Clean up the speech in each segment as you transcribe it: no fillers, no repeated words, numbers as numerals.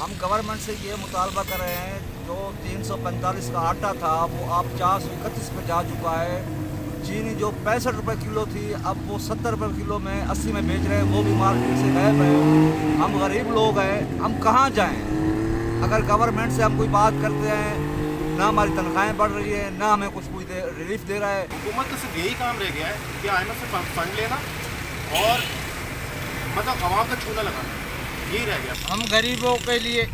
हम गवर्नमेंट से ये मुतालबा कर रहे हैं, जो 345 का आटा था वो अब 431 पे जा चुका है। चीनी जो 65 रुपये किलो थी अब वो 70 रुपये किलो में 80 में बेच रहे हैं, वो भी मार्केट से गायब है। हम गरीब लोग हैं, हम कहाँ जाएं? अगर गवर्नमेंट से हम कोई बात करते हैं, ना हमारी तनख्वाहें बढ़ रही है, ना हमें कुछ रिलीफ दे रहा है। हुकूमत को सिर्फ यही काम रह गया है कि IMF से फंड लेना और मतलब आवाम का चूना लगाना, यही रह गया। हम गरीबों के लिए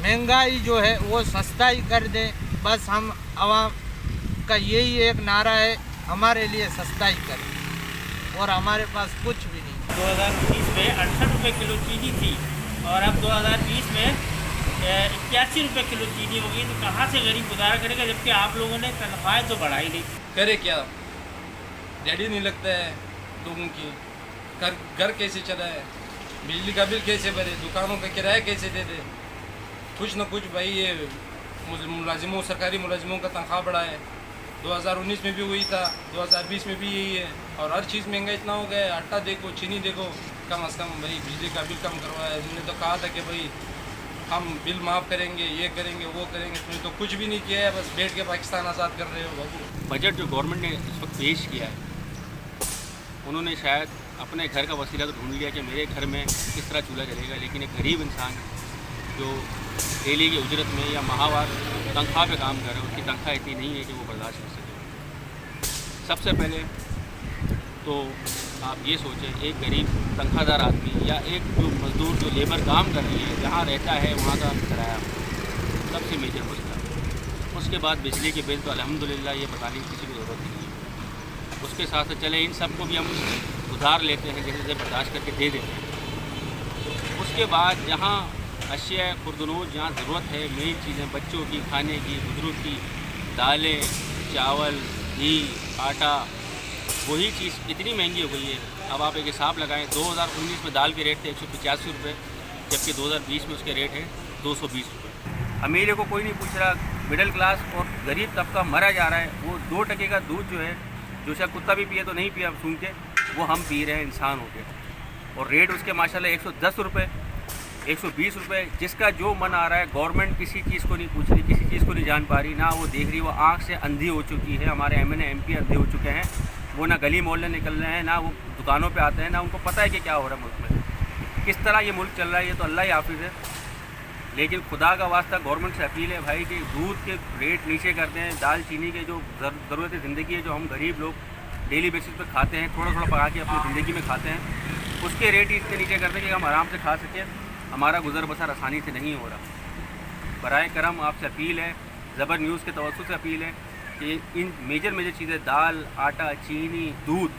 महंगाई जो है वो सस्ता ही कर दें, बस हम आवाम का यही एक नारा है, हमारे लिए सस्ता ही करें और हमारे पास कुछ भी नहीं। 2019 में 68 रुपये किलो चीनी थी और अब 2020 में 81 रुपये किलो चीनी हो गई। तो कहाँ से गरीब गुजारा करेगा, जबकि आप लोगों ने तनख्वाहें तो बढ़ाई नहीं। करे क्या, दिहाड़ी नहीं लगता है लोगों की, घर कैसे चलाए, बिजली का बिल कैसे भरे, दुकानों का किराया कैसे दे दे। कुछ न कुछ भाई ये मुलाजिमों, सरकारी मुलाजिमों का तनख्वाह बढ़ाए। 2019 में भी वही था, 2020 में भी यही है। और हर चीज़ महंगा इतना हो गया है, आटा देखो, चीनी देखो, कम से कम भाई बिजली का बिल कम करवाया। उन्होंने तो कहा था कि भाई हम बिल माफ़ करेंगे, ये करेंगे, वो करेंगे, तुमने तो कुछ भी नहीं किया है, बस बैठ के पाकिस्तान आज़ाद कर रहे हो बाबू। बजट जो गवर्नमेंट ने इस वक्त पेश किया है, उन्होंने शायद अपने घर का वसीला तो ढूंढ लिया कि मेरे घर में किस तरह चूल्हा जलेगा, लेकिन एक गरीब इंसान जो डेली की उजरत में या माहवार तनख्वाह पे काम कर रहा है, उसकी तनख्वाह इतनी नहीं है कि वो बर्दाश्त कर सके। सबसे पहले तो आप ये सोचें, एक गरीब तनख्वाहदार आदमी या एक जो मज़दूर जो लेबर काम कर रही है, जहाँ रहता है वहाँ का किराया सबसे मेजर मसला। उसके बाद बिजली के बिल तो अल्हम्दुलिल्लाह ये बताने की किसी को ज़रूरत नहीं है। उसके साथ साथ चले इन सब को भी हम उधार लेते हैं, जैसे जैसे बर्दाश्त करके दे देते हैं। उसके बाद जहाँ अशिया खुर्दनोश, जहाँ ज़रूरत है, मेन चीज़ें बच्चों की खाने की, बुजुर्ग की, दालें, चावल, घी, आटा, वही चीज़ इतनी महंगी हो गई है। अब आप एक हिसाब लगाएं, 2019 में दाल के रेट थे 185 रुपये, जबकि 2020 में उसके रेट है 220 रुपये। अमीर को कोई नहीं पूछ रहा, मिडिल क्लास और गरीब तबका मरा जा रहा है। वो 2 टके का दूध जो है, जो शायद कुत्ता भी पिए तो नहीं पिया सुन के, वो हम पी रहे हैं इंसान हो के। और रेट उसके माशाल्लाह 110 रुपये, 120 रुपये, जिसका जो मन आ रहा है। गवर्नमेंट किसी चीज़ को नहीं पूछ रही, किसी चीज़ को नहीं जान पा रही, ना वो देख रही, वो आँख से अंधी हो चुकी है। हमारे MNA MP अंधे हो चुके हैं, वो ना गली मोहल्ले निकल रहे हैं, ना वो दुकानों पे आते हैं, ना उनको पता है कि क्या हो रहा है मुल्क में, किस तरह ये मुल्क चल रहा है। ये तो अल्लाह ही हाफिज़ है। लेकिन खुदा का वास्ता गवर्नमेंट से अपील है भाई कि दूध के रेट नीचे कर दें, दाल चीनी के जो ज़रूरत ज़िंदगी है, जो हम गरीब लोग डेली बेसिस पर खाते हैं, थोड़ा थोड़ा पका के अपनी ज़िंदगी में खाते हैं, उसके रेट इतने नीचे कर दें कि हम आराम से खा सकें। हमारा गुजर बसर आसानी से नहीं हो रहा। बराए करम आपसे अपील है, ज़बर न्यूज़ के तवज्जुह से अपील है कि इन मेजर चीज़ें, दाल, आटा, चीनी, दूध,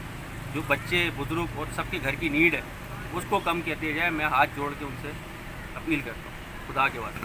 जो बच्चे, बुजुर्ग और सबके घर की नीड है, उसको कम कर दिया जाए। मैं हाथ जोड़ के उनसे अपील करता हूँ खुदा के वास्ते।